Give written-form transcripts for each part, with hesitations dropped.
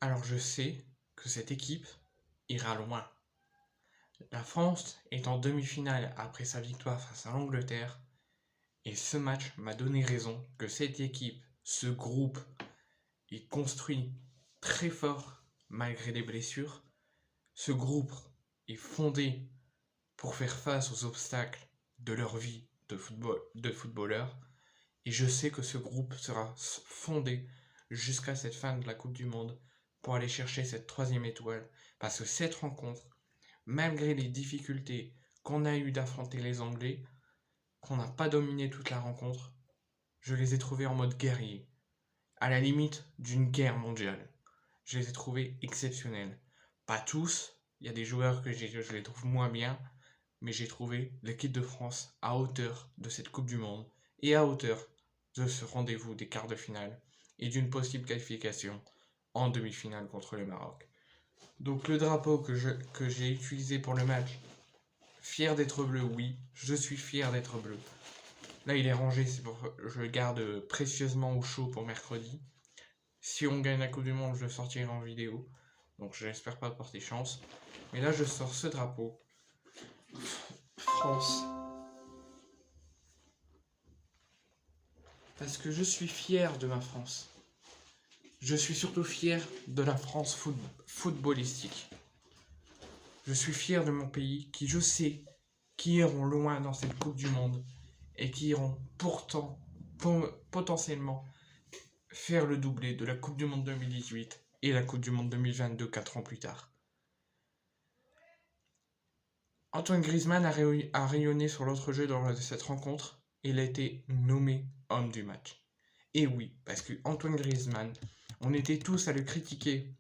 Alors je sais que cette équipe ira loin. La France est en demi-finale après sa victoire face à l'Angleterre et ce match m'a donné raison que cette équipe, ce groupe, est construit très fort malgré les blessures. Ce groupe est fondé pour faire face aux obstacles de leur vie de footballeur et je sais que ce groupe sera fondé jusqu'à cette fin de la Coupe du Monde pour aller chercher cette troisième étoile parce que cette rencontre, malgré les difficultés qu'on a eu d'affronter les Anglais, qu'on n'a pas dominé toute la rencontre, je les ai trouvés en mode guerrier, à la limite d'une guerre mondiale. Je les ai trouvés exceptionnels. Pas tous, il y a des joueurs que je les trouve moins bien, mais j'ai trouvé l'équipe de France à hauteur de cette Coupe du Monde et à hauteur de ce rendez-vous des quarts de finale et d'une possible qualification en demi-finale contre le Maroc. Donc le drapeau que j'ai utilisé pour le match, fier d'être bleu, oui, je suis fier d'être bleu. Là il est rangé, je le garde précieusement au chaud pour mercredi. Si on gagne la Coupe du Monde, je le sortirai en vidéo. Donc j'espère pas porter chance. Mais là je sors ce drapeau. France. Parce que je suis fier de ma France. Je suis surtout fier de la France footballistique. Je suis fier de mon pays qui, je sais, qui iront loin dans cette Coupe du Monde et qui iront pourtant, potentiellement, faire le doublé de la Coupe du Monde 2018 et la Coupe du Monde 2022 4 ans plus tard. Antoine Griezmann a rayonné sur l'autre jeu lors de cette rencontre et il a été nommé homme du match. Et oui, parce que Antoine Griezmann, on était tous à le critiquer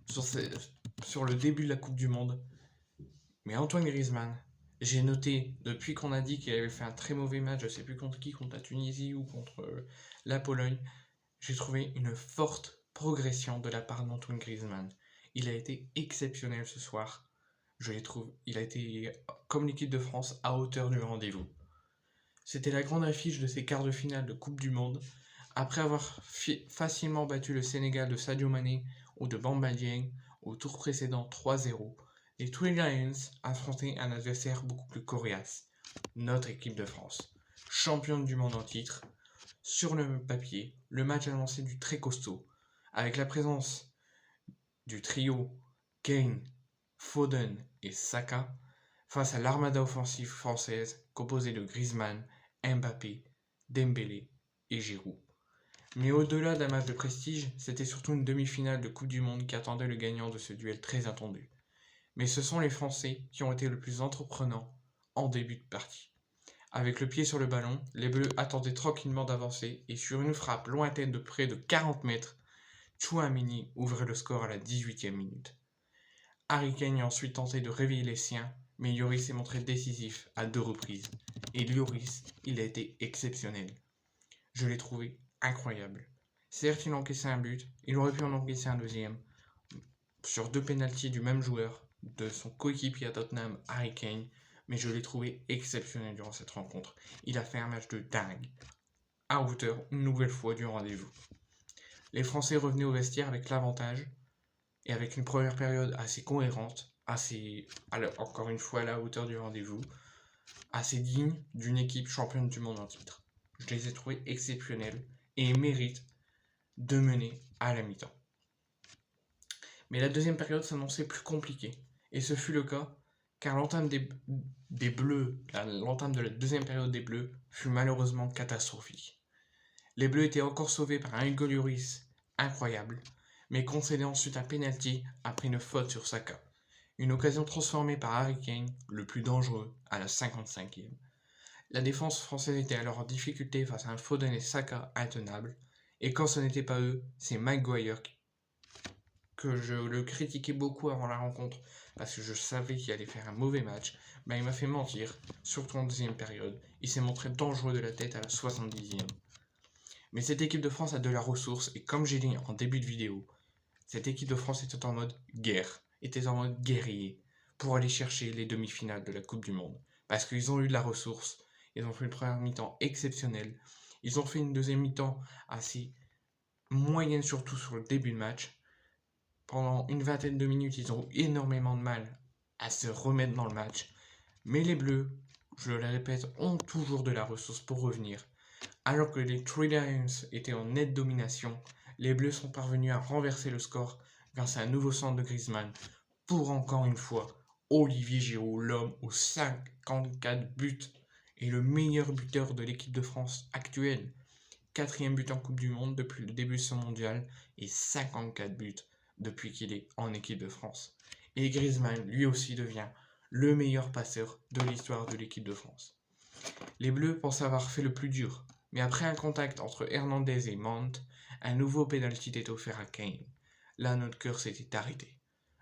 sur le début de la Coupe du Monde. Mais Antoine Griezmann, j'ai noté, depuis qu'on a dit qu'il avait fait un très mauvais match, je ne sais plus contre qui, contre la Tunisie ou contre la Pologne, j'ai trouvé une forte progression de la part d'Antoine Griezmann. Il a été exceptionnel ce soir. Je les trouve, il a été, comme l'équipe de France, à hauteur du rendez-vous. C'était la grande affiche de ces quarts de finale de Coupe du Monde. Après avoir facilement battu le Sénégal de Sadio Mané ou de Bamba Dieng au tour précédent 3-0, les Three Lions affrontaient un adversaire beaucoup plus coriace, notre équipe de France, championne du monde en titre. Sur le papier, le match annonçait du très costaud, avec la présence du trio Kane, Foden et Saka face à l'armada offensive française composée de Griezmann, Mbappé, Dembélé et Giroud. Mais au-delà d'un match de prestige, c'était surtout une demi-finale de Coupe du Monde qui attendait le gagnant de ce duel très attendu. Mais ce sont les Français qui ont été le plus entreprenants en début de partie. Avec le pied sur le ballon, les Bleus attendaient tranquillement d'avancer et sur une frappe lointaine de près de 40 mètres, Tchouaméni ouvrait le score à la 18e minute. Harry Kane a ensuite tenté de réveiller les siens, mais Lloris s'est montré décisif à 2 reprises. Et Lloris, il a été exceptionnel. Je l'ai trouvé incroyable. Certes, il a encaissé un but, il aurait pu en encaisser un deuxième, sur 2 pénaltys du même joueur, de son coéquipier à Tottenham, Harry Kane, mais je l'ai trouvé exceptionnel durant cette rencontre. Il a fait un match de dingue, à hauteur, une nouvelle fois, du rendez-vous. Les Français revenaient au vestiaire avec l'avantage, et avec une première période assez cohérente, encore une fois à la hauteur du rendez-vous, assez digne d'une équipe championne du monde en titre. Je les ai trouvés exceptionnels et méritent de mener à la mi-temps. Mais la deuxième période s'annonçait plus compliquée, et ce fut le cas, car l'entame des Bleus, l'entame de la deuxième période des Bleus fut malheureusement catastrophique. Les Bleus étaient encore sauvés par un Hugo Lloris incroyable, mais concédaient ensuite un penalty après une faute sur Saka. Une occasion transformée par Harry Kane, le plus dangereux, à la 55e. La défense française était alors en difficulté face à un Foden et Saka intenables, et quand ce n'était pas eux, c'est Maguire que je le critiquais beaucoup avant la rencontre parce que je savais qu'il allait faire un mauvais match, mais il m'a fait mentir, surtout en deuxième période. Il s'est montré dangereux de la tête à la 70e. Mais cette équipe de France a de la ressource et comme j'ai dit en début de vidéo, cette équipe de France était en mode guerre, était en mode guerrier pour aller chercher les demi-finales de la Coupe du Monde. Parce qu'ils ont eu de la ressource, ils ont fait une première mi-temps exceptionnelle, ils ont fait une deuxième mi-temps assez moyenne surtout sur le début de match, Pendant une vingtaine de minutes, ils ont eu énormément de mal à se remettre dans le match. Mais les Bleus, je le répète, ont toujours de la ressource pour revenir. Alors que les Three Lions étaient en nette domination, les Bleus sont parvenus à renverser le score grâce à un nouveau centre de Griezmann pour encore une fois Olivier Giroud, l'homme aux 54 buts et le meilleur buteur de l'équipe de France actuelle. 4e but en Coupe du Monde depuis le début de son mondial et 54 buts depuis qu'il est en équipe de France. Et Griezmann, lui aussi, devient le meilleur passeur de l'histoire de l'équipe de France. Les Bleus pensent avoir fait le plus dur, mais après un contact entre Hernandez et Mount, un nouveau pénalty était offert à Kane. Là, notre cœur s'était arrêté.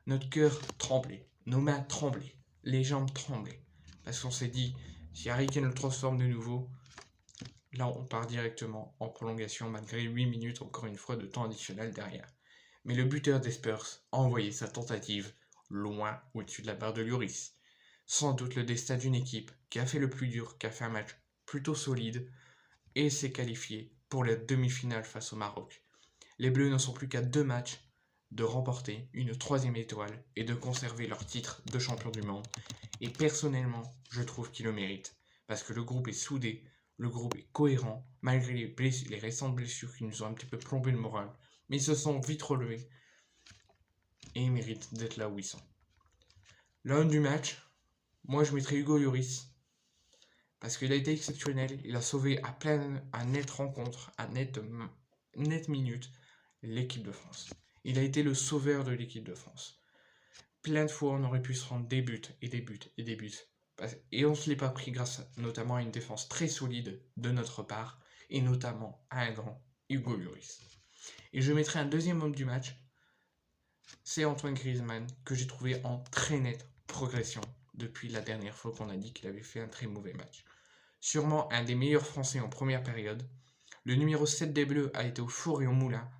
Notre cœur tremblait, nos mains tremblaient, les jambes tremblaient. Parce qu'on s'est dit, si Harry Kane le transforme de nouveau, là on part directement en prolongation malgré 8 minutes encore une fois de temps additionnel derrière. Mais le buteur des Spurs a envoyé sa tentative loin au-dessus de la barre de Lloris. Sans doute le destin d'une équipe qui a fait le plus dur, qui a fait un match plutôt solide et s'est qualifiée pour la demi-finale face au Maroc. Les Bleus ne sont plus qu'à 2 matchs de remporter une 3e étoile et de conserver leur titre de champion du monde. Et personnellement, je trouve qu'ils le méritent parce que le groupe est soudé, le groupe est cohérent, malgré les récentes blessures qui nous ont un petit peu plombé le moral. Mais ils se sont vite relevés et ils méritent d'être là où ils sont. L'homme du match, moi je mettrais Hugo Lloris parce qu'il a été exceptionnel, il a sauvé à nette rencontre, à nette minute l'équipe de France. Il a été le sauveur de l'équipe de France. Plein de fois on aurait pu se rendre des buts et des buts et des buts. Et on ne se l'est pas pris grâce notamment à une défense très solide de notre part et notamment à un grand Hugo Lloris. Et je mettrai un deuxième homme du match, c'est Antoine Griezmann, que j'ai trouvé en très nette progression depuis la dernière fois qu'on a dit qu'il avait fait un très mauvais match. Sûrement un des meilleurs Français en première période. Le numéro 7 des Bleus a été au four et au moulin.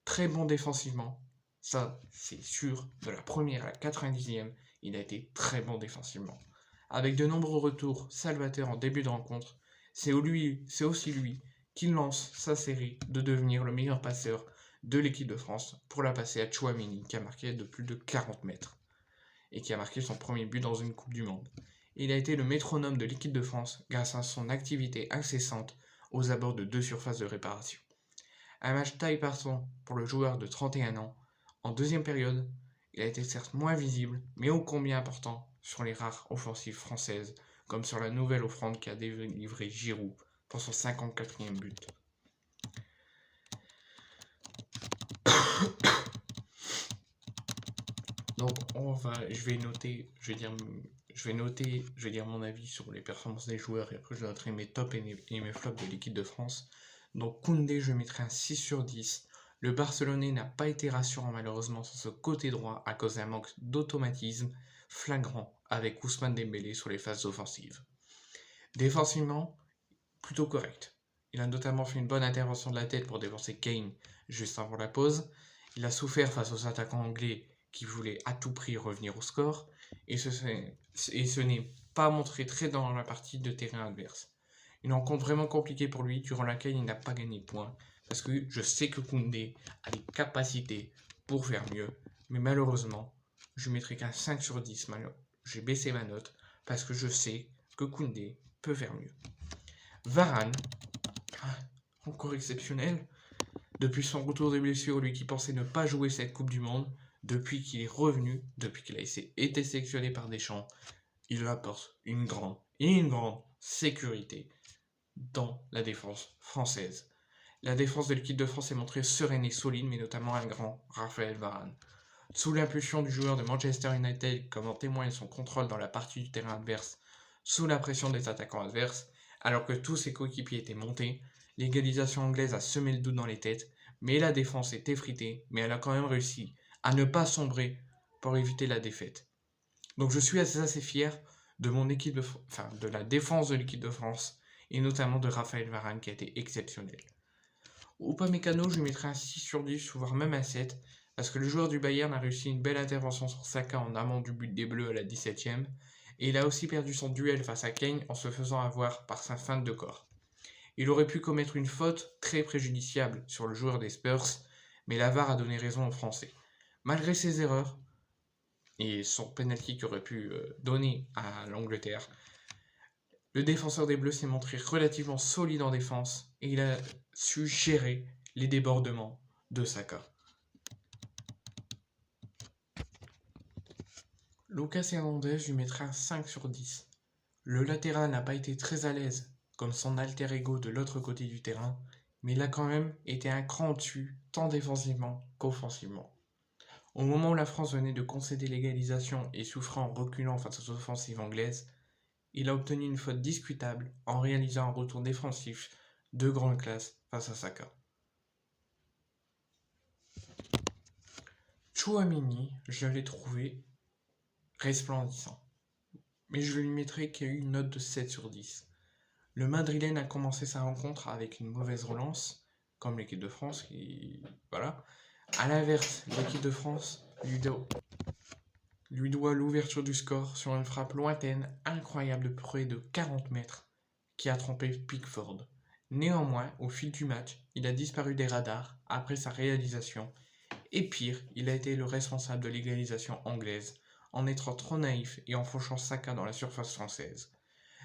Très bon défensivement. Ça, c'est sûr. De la première à la 90e, il a été très bon défensivement. Avec de nombreux retours salvateurs en début de rencontre, c'est aussi lui qui lance sa série de devenir le meilleur passeur de l'équipe de France pour la passer à Tchouaméni qui a marqué de plus de 40 mètres et qui a marqué son premier but dans une Coupe du Monde. Il a été le métronome de l'équipe de France grâce à son activité incessante aux abords de 2 surfaces de réparation. Un match taille partant pour le joueur de 31 ans. En deuxième période, il a été certes moins visible, mais ô combien important sur les rares offensives françaises, comme sur la nouvelle offrande qu'a délivré Giroud pour son 54e but. Donc je vais dire mon avis sur les performances des joueurs et après je noterai mes tops et mes flops de l'équipe de France. Donc Koundé, je mettrai un 6 sur 10. Le Barcelonais n'a pas été rassurant malheureusement sur ce côté droit à cause d'un manque d'automatisme flagrant avec Ousmane Dembélé sur les phases offensives. Défensivement, plutôt correct. Il a notamment fait une bonne intervention de la tête pour défoncer Kane juste avant la pause. Il a souffert face aux attaquants anglais qui voulaient à tout prix revenir au score et ce n'est pas montré très dans la partie de terrain adverse. Une rencontre vraiment compliquée pour lui durant laquelle il n'a pas gagné de points parce que je sais que Koundé a les capacités pour faire mieux, mais malheureusement, je ne mettrai qu'un 5 sur 10. J'ai baissé ma note parce que je sais que Koundé peut faire mieux. Varane, encore exceptionnel, depuis son retour de blessure, lui qui pensait ne pas jouer cette Coupe du Monde, depuis qu'il est revenu, depuis qu'il a été sélectionné par Deschamps, il apporte une grande sécurité dans la défense française. La défense de l'équipe de France est montrée sereine et solide, mais notamment un grand Raphaël Varane. Sous l'impulsion du joueur de Manchester United, comme en témoigne son contrôle dans la partie du terrain adverse, sous la pression des attaquants adverses, alors que tous ses coéquipiers étaient montés, l'égalisation anglaise a semé le doute dans les têtes, mais la défense est effritée, mais elle a quand même réussi à ne pas sombrer pour éviter la défaite. Donc je suis assez fier de de la défense de l'équipe de France, et notamment de Raphaël Varane qui a été exceptionnel. Upamecano, je lui mettrai un 6 sur 10, voire même un 7, parce que le joueur du Bayern a réussi une belle intervention sur Saka en amont du but des Bleus à la 17e, et il a aussi perdu son duel face à Kane en se faisant avoir par sa feinte de corps. Il aurait pu commettre une faute très préjudiciable sur le joueur des Spurs, mais la VAR a donné raison aux Français. Malgré ses erreurs et son penalty qu'il aurait pu donner à l'Angleterre, le défenseur des Bleus s'est montré relativement solide en défense et il a su gérer les débordements de Saka. Lucas Hernandez lui mettra un 5 sur 10. Le latéral n'a pas été très à l'aise comme son alter ego de l'autre côté du terrain, mais il a quand même été un cran au-dessus, tant défensivement qu'offensivement. Au moment où la France venait de concéder l'égalisation et souffrait en reculant face aux offensives anglaises, il a obtenu une faute discutable en réalisant un retour défensif de grande classe face à Saka. Tchouaméni, je l'ai trouvé resplendissant, mais je lui mettrai qu'il y a eu une note de 7 sur 10. Le Madrilène a commencé sa rencontre avec une mauvaise relance, comme l'équipe de France, qui... voilà. A l'inverse, l'équipe de France lui doit l'ouverture du score sur une frappe lointaine, incroyable de près de 40 mètres, qui a trompé Pickford. Néanmoins, au fil du match, il a disparu des radars après sa réalisation, et pire, il a été le responsable de l'égalisation anglaise, en étant trop naïf et en fauchant Saka dans la surface française.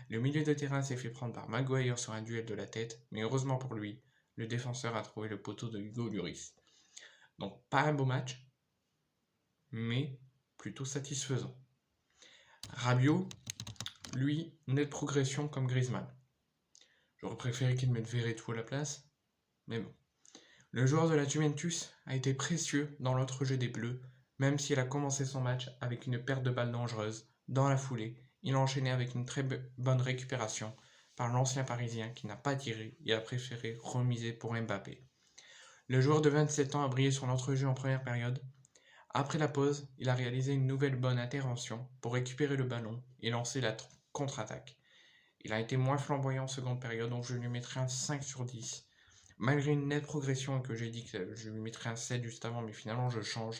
Le milieu de terrain s'est fait prendre par Maguire sur un duel de la tête, mais heureusement pour lui, le défenseur a trouvé le poteau de Hugo Lloris. Donc pas un beau match, mais plutôt satisfaisant. Rabiot, lui, nette progression comme Griezmann. J'aurais préféré qu'il mette Verretou à la place, mais bon. Le joueur de la Juventus a été précieux dans l'entrejeu des Bleus, même s'il a commencé son match avec une perte de balle dangereuse. Dans la foulée, il a enchaîné avec une très bonne récupération par l'ancien Parisien qui n'a pas tiré et a préféré remiser pour Mbappé. Le joueur de 27 ans a brillé sur l'entrejeu en première période. Après la pause, il a réalisé une nouvelle bonne intervention pour récupérer le ballon et lancer la contre-attaque. Il a été moins flamboyant en seconde période, donc je lui mettrai un 5 sur 10. Malgré une nette progression que j'ai dit que je lui mettrais un 7 juste avant, mais finalement je change.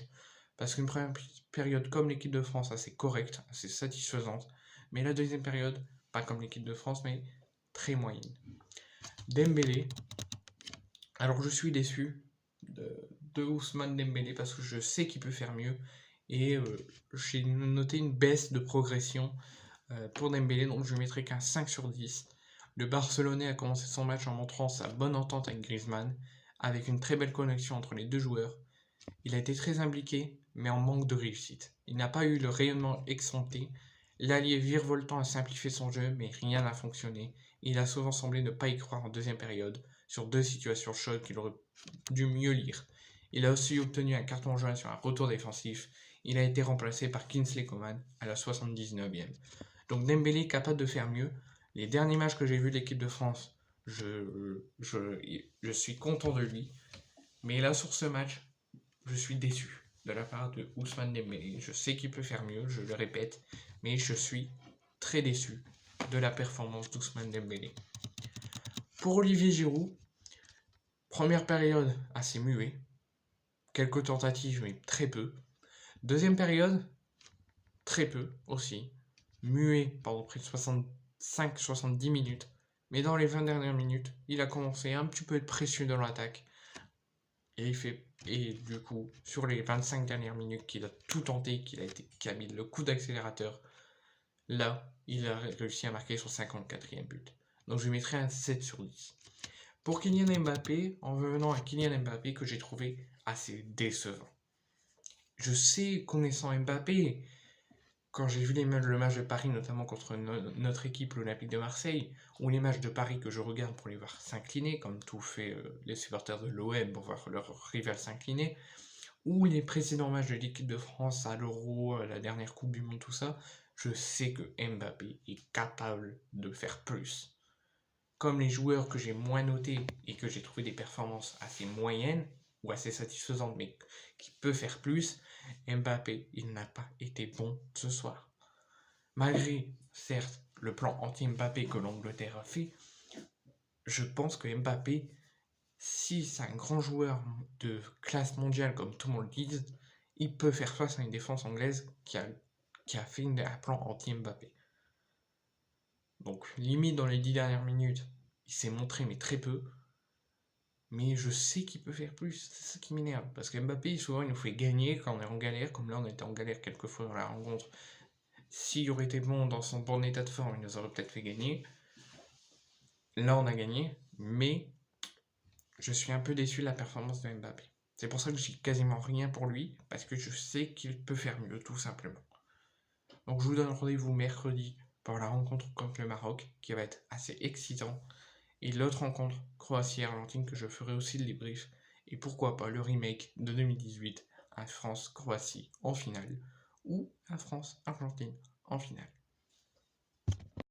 Parce qu'une première période comme l'équipe de France, assez correcte, assez satisfaisante. Mais la deuxième période, pas comme l'équipe de France, mais très moyenne. Dembélé. Alors je suis déçu de Ousmane Dembélé parce que je sais qu'il peut faire mieux. Et j'ai noté une baisse de progression pour Dembélé, donc je lui mettrai qu'un 5 sur 10. Le Barcelonais a commencé son match en montrant sa bonne entente avec Griezmann, avec une très belle connexion entre les deux joueurs. Il a été très impliqué, mais en manque de réussite. Il n'a pas eu le rayonnement escompté. L'allié virevoltant a simplifié son jeu, mais rien n'a fonctionné. Il a souvent semblé ne pas y croire en deuxième période, sur deux situations chaudes qu'il aurait dû mieux lire. Il a aussi obtenu un carton jaune sur un retour défensif. Il a été remplacé par Kingsley Coman à la 79e. Donc Dembélé est capable de faire mieux. Les derniers matchs que j'ai vus de l'équipe de France, je suis content de lui. Mais là, sur ce match, je suis déçu de la part de Ousmane Dembélé. Je sais qu'il peut faire mieux, je le répète, mais je suis très déçu de la performance d'Ousmane Dembélé. Pour Olivier Giroud, première période assez muet, quelques tentatives mais très peu. Deuxième période, très peu aussi, muet pendant près de 65-70 minutes, mais dans les 20 dernières minutes, il a commencé un petit peu à être précieux dans l'attaque. Et du coup, sur les 25 dernières minutes qu'il a tout tenté, qu'il a mis le coup d'accélérateur, là, il a réussi à marquer son 54e but. Donc je lui mettrai un 7 sur 10. Pour Kylian Mbappé, en venant à Kylian Mbappé que j'ai trouvé assez décevant. Je sais, connaissant Mbappé, quand j'ai vu le match de Paris, notamment contre notre équipe, l'Olympique de Marseille, ou les matchs de Paris que je regarde pour les voir s'incliner, comme tout fait les supporters de l'OM pour voir leur rival s'incliner, ou les précédents matchs de l'équipe de France à l'Euro, à la dernière Coupe du Monde, tout ça, je sais que Mbappé est capable de faire plus. Comme les joueurs que j'ai moins notés et que j'ai trouvé des performances assez moyennes, ou assez satisfaisantes, mais qui peut faire plus, Mbappé, il n'a pas été bon ce soir. Malgré, certes, le plan anti-Mbappé que l'Angleterre a fait, je pense que Mbappé, si c'est un grand joueur de classe mondiale, comme tout le monde le dit, il peut faire face à une défense anglaise qui a fait un plan anti-Mbappé. Donc, limite dans les 10 dernières minutes, il s'est montré, mais très peu. mais je sais qu'il peut faire plus, c'est ça qui m'énerve. Parce que Mbappé, souvent, il nous fait gagner quand on est en galère, comme là, on était en galère quelques fois dans la rencontre. S'il aurait été bon dans son bon état de forme, il nous aurait peut-être fait gagner. Là, on a gagné, mais je suis un peu déçu de la performance de Mbappé. C'est pour ça que j'ai quasiment rien pour lui, parce que je sais qu'il peut faire mieux, tout simplement. Donc je vous donne rendez-vous mercredi pour la rencontre contre le Maroc, qui va être assez excitant. Et l'autre rencontre, Croatie-Argentine, que je ferai aussi le débrief. Et pourquoi pas le remake de 2018, un France-Croatie en finale, ou un France-Argentine en finale.